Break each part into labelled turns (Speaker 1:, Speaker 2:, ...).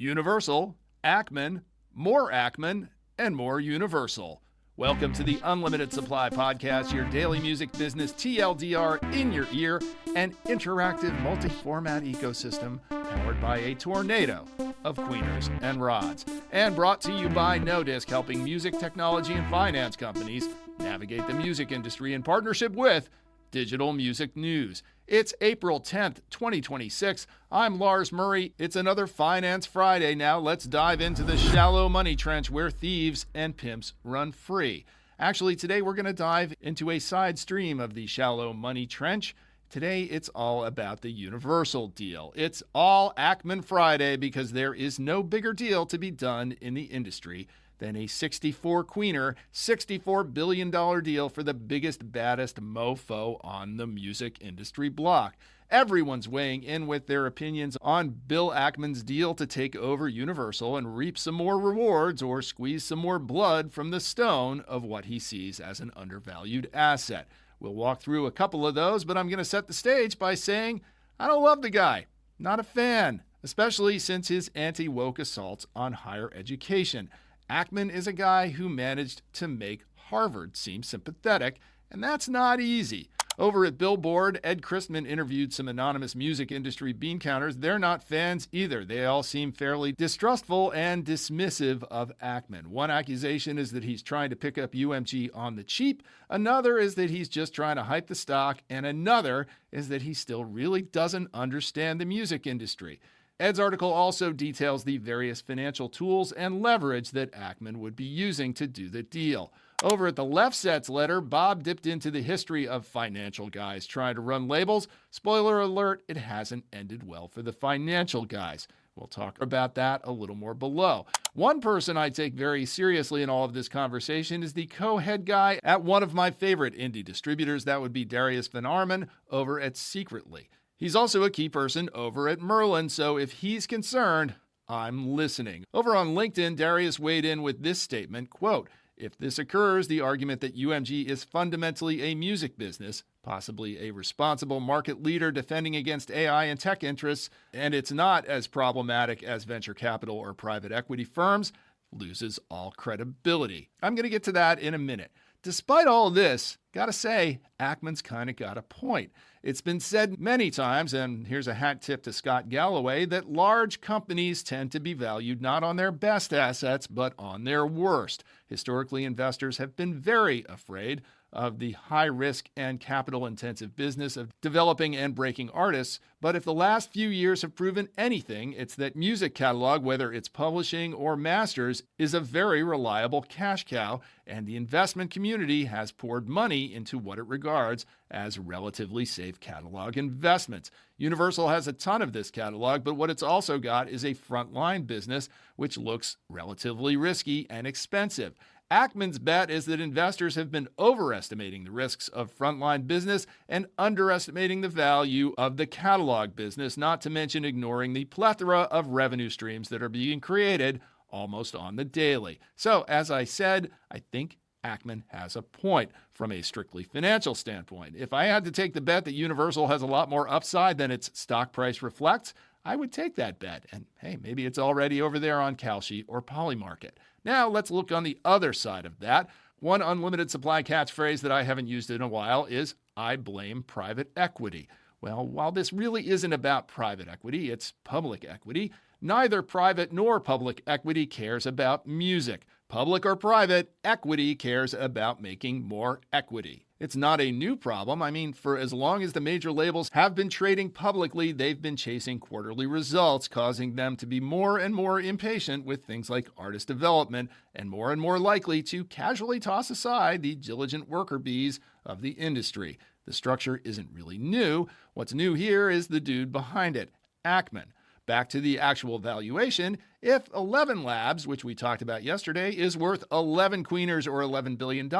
Speaker 1: Universal, Ackman, more Ackman, and more Universal. Welcome to the Unlimited Supply Podcast, your daily music business TLDR in your ear, an interactive multi-format ecosystem powered by a tornado of queeners and rods, and brought to you by No Disc, helping music technology and finance companies navigate the music industry in partnership with Digital Music News. It's April 10th, 2026. I'm Lars Murray. It's another Finance Friday now. Let's dive into the shallow money trench where thieves and pimps run free. Actually, today we're going to dive into a side stream of the shallow money trench. Today, it's all about the Universal deal. It's all Ackman Friday because there is no bigger deal to be done in the industry than a 64-queener, $64 billion deal for the biggest, baddest mofo on the music industry block. Everyone's weighing in with their opinions on Bill Ackman's deal to take over Universal and reap some more rewards or squeeze some more blood from the stone of what he sees as an undervalued asset. We'll walk through a couple of those, but I'm going to set the stage by saying I don't love the guy. Not a fan, especially since his anti-woke assaults on higher education. Ackman is a guy who managed to make Harvard seem sympathetic, and that's not easy. Over at Billboard, Ed Christman interviewed some anonymous music industry bean counters. They're not fans either. They all seem fairly distrustful and dismissive of Ackman. One accusation is that he's trying to pick up UMG on the cheap. Another is that he's just trying to hype the stock. And another is that he still really doesn't understand the music industry. Ed's article also details the various financial tools and leverage that Ackman would be using to do the deal. Over at the Lefsetz letter, Bob dipped into the history of financial guys trying to run labels. Spoiler alert, it hasn't ended well for the financial guys. We'll talk about that a little more below. One person I take very seriously in all of this conversation is the co-head guy at one of my favorite indie distributors. That would be Darius Van Armin over at Secretly. He's also a key person over at Merlin, so if he's concerned, I'm listening. Over on LinkedIn, Darius weighed in with this statement, quote, "If this occurs, the argument that UMG is fundamentally a music business, possibly a responsible market leader defending against AI and tech interests, and it's not as problematic as venture capital or private equity firms, loses all credibility." I'm going to get to that in a minute. Despite all this, gotta say, Ackman's kind of got a point. It's been said many times, and here's a hat tip to Scott Galloway, that large companies tend to be valued not on their best assets, but on their worst. Historically, investors have been very afraid of the high-risk and capital-intensive business of developing and breaking artists, but if the last few years have proven anything, it's that music catalog, whether it's publishing or masters, is a very reliable cash cow, and the investment community has poured money into what it regards as relatively safe catalog investments. Universal has a ton of this catalog, but what it's also got is a frontline business which looks relatively risky and expensive. Ackman's bet is that investors have been overestimating the risks of frontline business and underestimating the value of the catalog business, not to mention ignoring the plethora of revenue streams that are being created almost on the daily. So, as I said, I think Ackman has a point from a strictly financial standpoint. If I had to take the bet that Universal has a lot more upside than its stock price reflects, I would take that bet. And hey, maybe it's already over there on Kalshi or Polymarket. Now let's look on the other side of that. One unlimited supply catchphrase that I haven't used in a while is, "I blame private equity." Well, while this really isn't about private equity, it's public equity. Neither private nor public equity cares about music. Public or private, equity cares about making more equity. It's not a new problem. I mean, for as long as the major labels have been trading publicly, they've been chasing quarterly results, causing them to be more and more impatient with things like artist development and more likely to casually toss aside the diligent worker bees of the industry. The structure isn't really new. What's new here is the dude behind it, Ackman. Back to the actual valuation, if 11 Labs, which we talked about yesterday, is worth 11 queeners or $11 billion,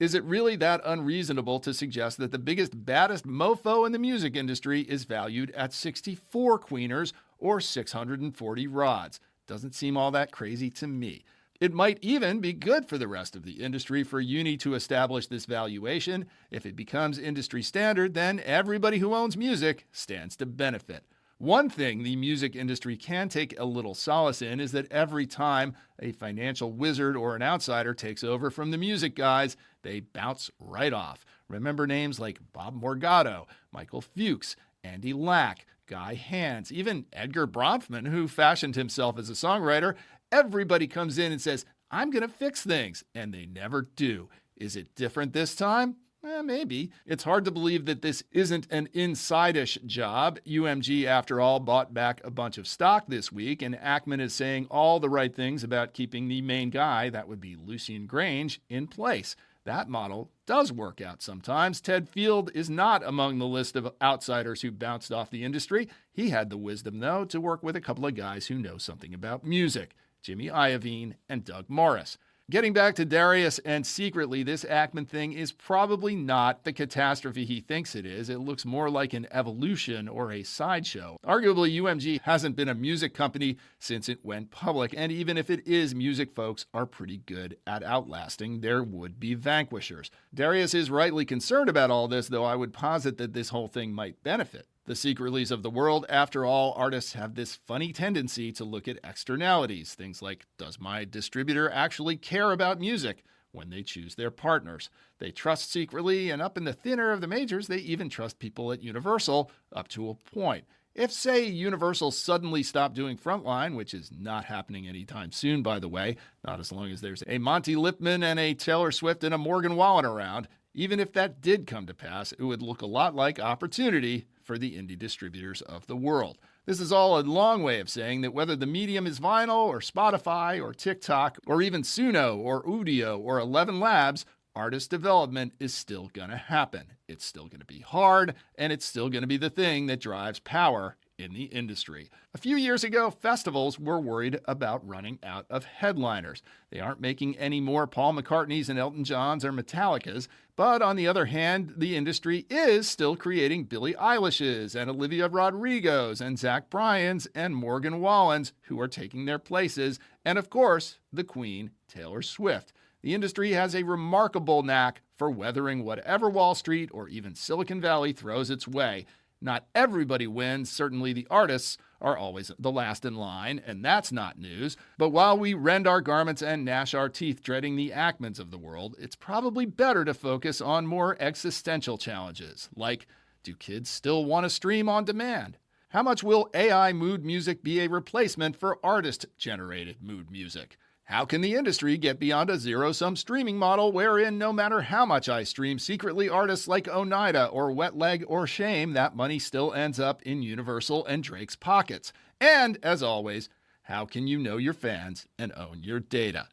Speaker 1: is it really that unreasonable to suggest that the biggest, baddest mofo in the music industry is valued at 64 queeners or 640 rods? Doesn't seem all that crazy to me. It might even be good for the rest of the industry for Uni to establish this valuation. If it becomes industry standard, then everybody who owns music stands to benefit. One thing the music industry can take a little solace in is that every time a financial wizard or an outsider takes over from the music guys, they bounce right off. Remember names like Bob Morgado, Michael Fuchs, Andy Lack, Guy Hands, even Edgar Bronfman, who fashioned himself as a songwriter. Everybody comes in and says, I'm going to fix things, and they never do. Is it different this time? Maybe. It's hard to believe that this isn't an inside-ish job. UMG, after all, bought back a bunch of stock this week, and Ackman is saying all the right things about keeping the main guy, that would be Lucien Grange, in place. That model does work out sometimes. Ted Field is not among the list of outsiders who bounced off the industry. He had the wisdom, though, to work with a couple of guys who know something about music, Jimmy Iovine and Doug Morris. Getting back to Darius, and secretly, this Ackman thing is probably not the catastrophe he thinks it is. It looks more like an evolution or a sideshow. Arguably, UMG hasn't been a music company since it went public, and even if it is, music folks are pretty good at outlasting their would-be vanquishers. Darius is rightly concerned about all this, though I would posit that this whole thing might benefit the secretlies of the world. After all, artists have this funny tendency to look at externalities, things like, does my distributor actually care about music when they choose their partners? They trust secretly, and up in the thinner of the majors, they even trust people at Universal up to a point. If, say, Universal suddenly stopped doing Frontline, which is not happening anytime soon, by the way, not as long as there's a Monty Lipman and a Taylor Swift and a Morgan Wallen around, even if that did come to pass, it would look a lot like opportunity for the indie distributors of the world. This is all a long way of saying that whether the medium is vinyl or Spotify or TikTok or even Suno or Udio or 11 Labs, artist development is still going to happen. It's still going to be hard, and it's still going to be the thing that drives power in the industry. A few years ago, festivals were worried about running out of headliners. They aren't making any more Paul McCartneys and Elton Johns or Metallicas, but on the other hand, the industry is still creating Billie Eilish's and Olivia Rodrigo's and Zach Bryan's and Morgan Wallen's, who are taking their places, and of course, the Queen, Taylor Swift. The industry has a remarkable knack for weathering whatever Wall Street or even Silicon Valley throws its way. Not everybody wins. Certainly the artists are always the last in line, and that's not news. But while we rend our garments and gnash our teeth dreading the Ackmans of the world, it's probably better to focus on more existential challenges, like, do kids still want to stream on demand? How much will AI mood music be a replacement for artist-generated mood music? How can the industry get beyond a zero-sum streaming model wherein no matter how much I stream secretly artists like Oneida or Wet Leg or Shame, that money still ends up in Universal and Drake's pockets? And, as always, how can you know your fans and own your data?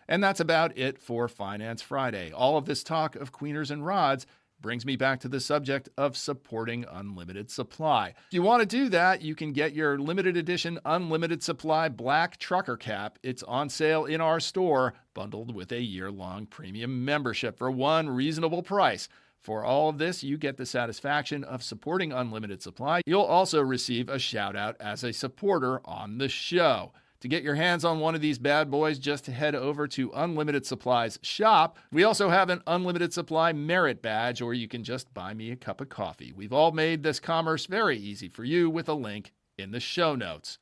Speaker 1: And that's about it for Finance Friday. All of this talk of Queeners and Rods brings me back to the subject of supporting unlimited supply. If you want to do that, you can get your limited edition unlimited supply black trucker cap. It's on sale in our store, bundled with a year-long premium membership for one reasonable price. For all of this, you get the satisfaction of supporting unlimited supply. You'll also receive a shout-out as a supporter on the show. To get your hands on one of these bad boys, just head over to Unlimited Supply's shop. We also have an Unlimited Supply merit badge, or you can just buy me a cup of coffee. We've all made this commerce very easy for you with a link in the show notes.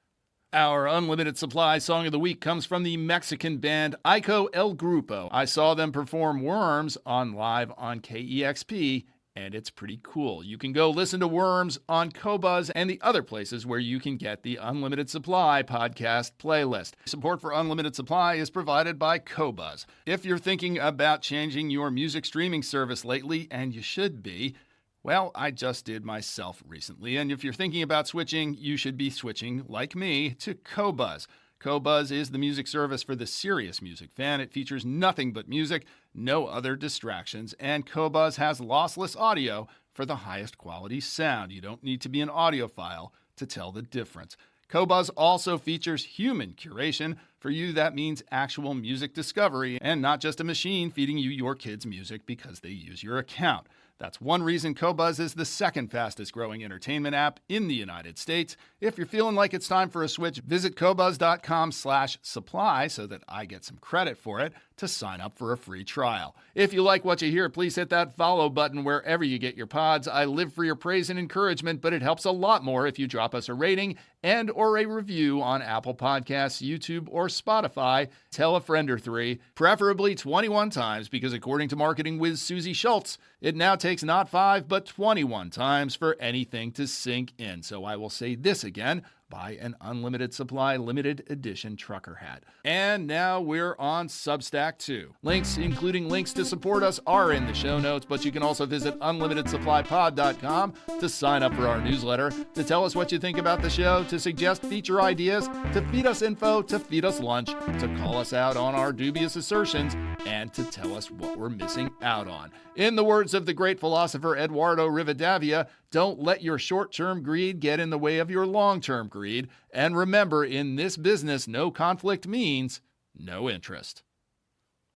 Speaker 1: Our Unlimited Supply Song of the Week comes from the Mexican band Ico El Grupo. I saw them perform Worms live on KEXP, and it's pretty cool. You can go listen to Worms on Qobuz and the other places where you can get the Unlimited Supply podcast playlist. Support for Unlimited Supply is provided by Qobuz. If you're thinking about changing your music streaming service lately, and you should be, well, I just did myself recently, and if you're thinking about switching, you should be switching, like me, to Qobuz. Qobuz is the music service for the serious music fan. It features nothing but music, no other distractions, and Qobuz has lossless audio for the highest quality sound. You don't need to be an audiophile to tell the difference. Qobuz also features human curation. For you, that means actual music discovery and not just a machine feeding you your kids' music because they use your account. That's one reason Qobuz is the second fastest growing entertainment app in the United States. If you're feeling like it's time for a switch, visit Qobuz.com/supply so that I get some credit for it to sign up for a free trial. If you like what you hear, please hit that follow button wherever you get your pods. I live for your praise and encouragement, but it helps a lot more if you drop us a rating and or a review on Apple Podcasts, YouTube, or Spotify. Tell a friend or three, preferably 21 times, because according to marketing whiz Susie Schultz, it now takes not 5, but 21 times for anything to sink in. So I will say this again: buy an Unlimited Supply limited edition trucker hat. And now we're on Substack too. Links, including links to support us, are in the show notes, but you can also visit unlimitedsupplypod.com to sign up for our newsletter, to tell us what you think about the show, to suggest feature ideas, to feed us info, to feed us lunch, to call us out on our dubious assertions, and to tell us what we're missing out on. In the words of the great philosopher Eduardo Rivadavia, don't let your short-term greed get in the way of your long-term greed. And remember, in this business, no conflict means no interest.